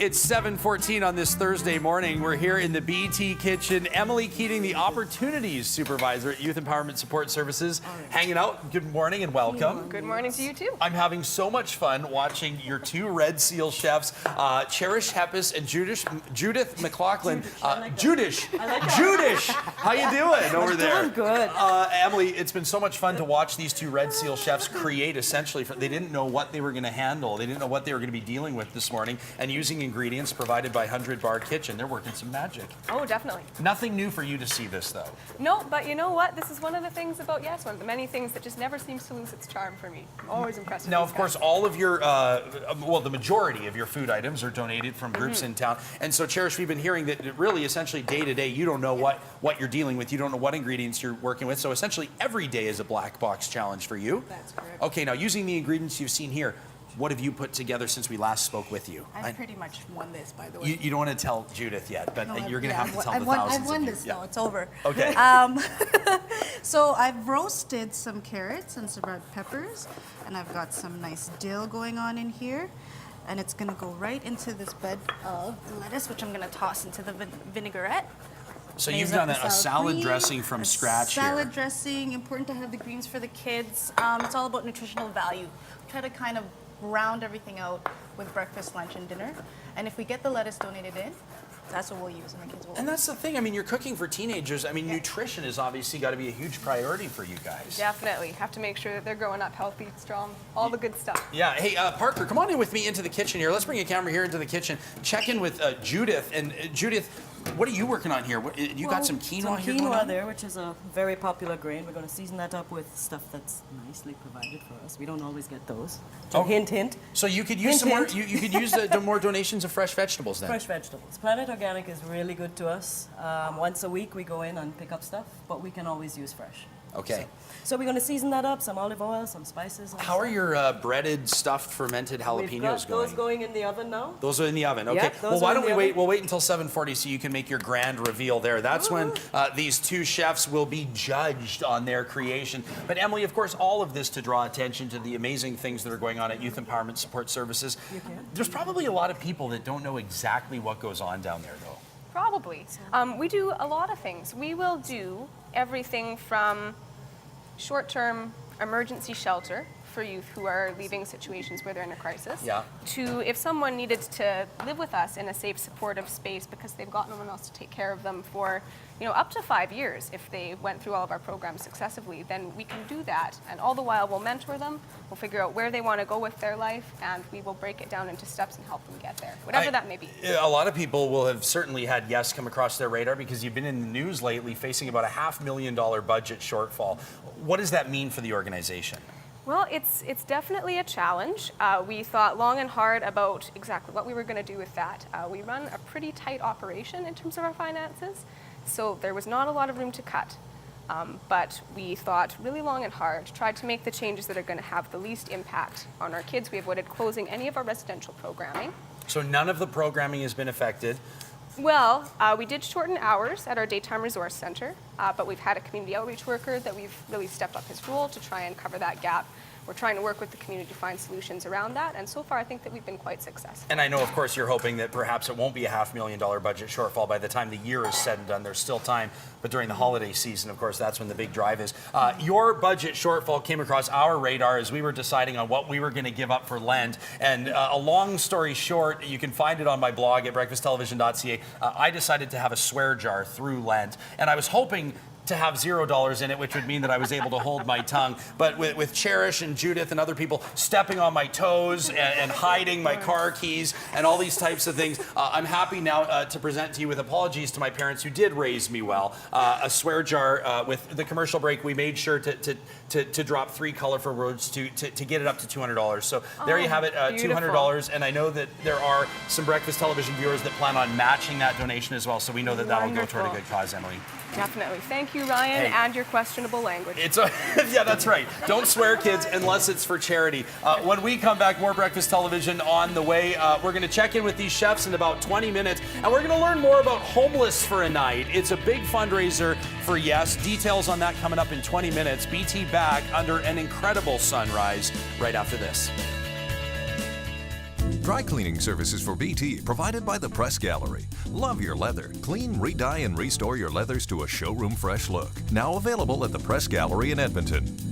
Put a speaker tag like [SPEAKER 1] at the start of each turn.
[SPEAKER 1] It's 7:14 on this Thursday morning. We're here in the BT kitchen. Emily Keating, the Opportunities Supervisor at Youth Empowerment Support Services, hanging out. Good morning and welcome.
[SPEAKER 2] Good morning to you too.
[SPEAKER 1] I'm having so much fun watching your two Red Seal chefs, Cherish Heppis and Judith McLaughlin. Judish, how you doing over there?
[SPEAKER 3] Doing good.
[SPEAKER 1] Emily, it's been so much fun to watch these two Red Seal chefs create essentially. They didn't know what they were going to handle. They didn't know what they were going to be dealing with this morning, and using ingredients provided by 100 Bar Kitchen, they're working some magic.
[SPEAKER 2] Oh, definitely.
[SPEAKER 1] Nothing new for you to see this, though.
[SPEAKER 2] No, but you know what? This is one of the things about YESS, one of the many things that just never seems to lose its charm for me. I'm always impressed with
[SPEAKER 1] Now,
[SPEAKER 2] these
[SPEAKER 1] of course,
[SPEAKER 2] guys.
[SPEAKER 1] all of your, well, the majority of your food items are donated from groups in town. And so, Cherish, we've been hearing that really, essentially, day to day, you don't know what you're dealing with. You don't know what ingredients you're working with. So, essentially, every day is a black box challenge for you.
[SPEAKER 3] That's correct.
[SPEAKER 1] Okay, now, using the ingredients you've seen here, what have you put together since we last spoke with you?
[SPEAKER 3] I've pretty much won this, by the way.
[SPEAKER 1] You don't want to tell Judith yet, but
[SPEAKER 3] No,
[SPEAKER 1] you're going to have to tell the
[SPEAKER 3] I've
[SPEAKER 1] thousands
[SPEAKER 3] won
[SPEAKER 1] of you.
[SPEAKER 3] this, though. It's over.
[SPEAKER 1] Okay.
[SPEAKER 3] So I've roasted some carrots and some red peppers, and I've got some nice dill going on in here. And it's going to go right into this bed of lettuce, which I'm going to toss into the vinaigrette.
[SPEAKER 1] So
[SPEAKER 3] Raise
[SPEAKER 1] you've
[SPEAKER 3] up
[SPEAKER 1] done
[SPEAKER 3] the
[SPEAKER 1] a salad
[SPEAKER 3] green,
[SPEAKER 1] dressing from scratch here.
[SPEAKER 3] Salad dressing, important to have the greens for the kids. It's all about nutritional value. Try to kind of round everything out with breakfast, lunch, and dinner. And if we get the lettuce donated in, that's what we'll use, and the kids will.
[SPEAKER 1] And that's the thing. I mean, you're cooking for teenagers. I mean, nutrition is obviously got to be a huge priority for you guys.
[SPEAKER 2] Definitely. Have to make sure that they're growing up healthy, strong, all the good stuff.
[SPEAKER 1] Yeah. Hey, Parker, come on in with me into the kitchen here. Let's bring a camera here into the kitchen. Check in with Judith. And Judith, what are you working on here? You got some quinoa here going on?
[SPEAKER 4] There, which is a very popular grain. We're going to season that up with stuff that's nicely provided for us. We don't always get those. So hint, hint.
[SPEAKER 1] So you could use some more.
[SPEAKER 4] Hint.
[SPEAKER 1] You could use more donations of fresh vegetables then.
[SPEAKER 4] Fresh vegetables. Planet Organic is really good to us. Once a week we go in and pick up stuff, but we can always use fresh.
[SPEAKER 1] Okay.
[SPEAKER 4] So we're going to season that up, some olive oil, some spices.
[SPEAKER 1] How are your breaded, stuffed, fermented
[SPEAKER 4] We've
[SPEAKER 1] jalapenos
[SPEAKER 4] got
[SPEAKER 1] going?
[SPEAKER 4] those going in the oven now.
[SPEAKER 1] Those are in the oven. Okay.
[SPEAKER 4] Yep, those
[SPEAKER 1] well, why
[SPEAKER 4] are in
[SPEAKER 1] don't we
[SPEAKER 4] the
[SPEAKER 1] wait?
[SPEAKER 4] oven.
[SPEAKER 1] We'll wait until 7:40 so you can make your grand reveal there. That's when these two chefs will be judged on their creation. But Emily, of course, all of this to draw attention to the amazing things that are going on at Youth Empowerment Support Services. There's probably a lot of people that don't know exactly what goes on down there, though.
[SPEAKER 2] Probably. We do a lot of things. We will do everything from short-term emergency shelter for youth who are leaving situations where they're in a crisis, to if someone needed to live with us in a safe, supportive space because they've got no one else to take care of them for, up to 5 years. If they went through all of our programs successfully, then we can do that. And all the while, we'll mentor them, we'll figure out where they want to go with their life, and we will break it down into steps and help them get there, whatever that may be.
[SPEAKER 1] A lot of people will have certainly had YESS come across their radar because you've been in the news lately facing about a $500,000 budget shortfall. What does that mean for the organization?
[SPEAKER 2] Well, it's definitely a challenge. We thought long and hard about exactly what we were going to do with that. We run a pretty tight operation in terms of our finances, so there was not a lot of room to cut. But we thought really long and hard, tried to make the changes that are going to have the least impact on our kids. We avoided closing any of our residential programming.
[SPEAKER 1] So none of the programming has been affected.
[SPEAKER 2] Well, we did shorten hours at our daytime resource center, but we've had a community outreach worker that we've really stepped up his role to try and cover that gap. We're trying to work with the community to find solutions around that, and so far I think that we've been quite successful.
[SPEAKER 1] And I know, of course, you're hoping that perhaps it won't be a $500,000 budget shortfall by the time the year is said and done. There's still time, but during the holiday season, of course, that's when the big drive is. Your budget shortfall came across our radar as we were deciding on what we were going to give up for Lent. And a long story short, you can find it on my blog at breakfasttelevision.ca. I decided to have a swear jar through Lent, and I was hoping to have $0 in it, which would mean that I was able to hold my tongue. But with Cherish and Judith and other people stepping on my toes and hiding my car keys and all these types of things, I'm happy now to present to you with apologies to my parents who did raise me well. A swear jar with the commercial break. We made sure to drop 3 colorful words to get it up to $200. So there you have it, $200. And I know that there are some Breakfast Television viewers that plan on matching that donation as well. So we know that that will go toward a good cause, Emily.
[SPEAKER 2] Definitely. Thank you, Ryan, and your questionable language.
[SPEAKER 1] Yeah, that's right. Don't swear, kids, unless it's for charity. When we come back, more Breakfast Television on the way. We're going to check in with these chefs in about 20 minutes, and we're going to learn more about Homeless for a Night. It's a big fundraiser for YESS. Details on that coming up in 20 minutes. BT back under an incredible sunrise right after this.
[SPEAKER 5] Dry cleaning services for BT provided by the Press Gallery. Love your leather. Clean, re-dye, and restore your leathers to a showroom fresh look. Now available at the Press Gallery in Edmonton.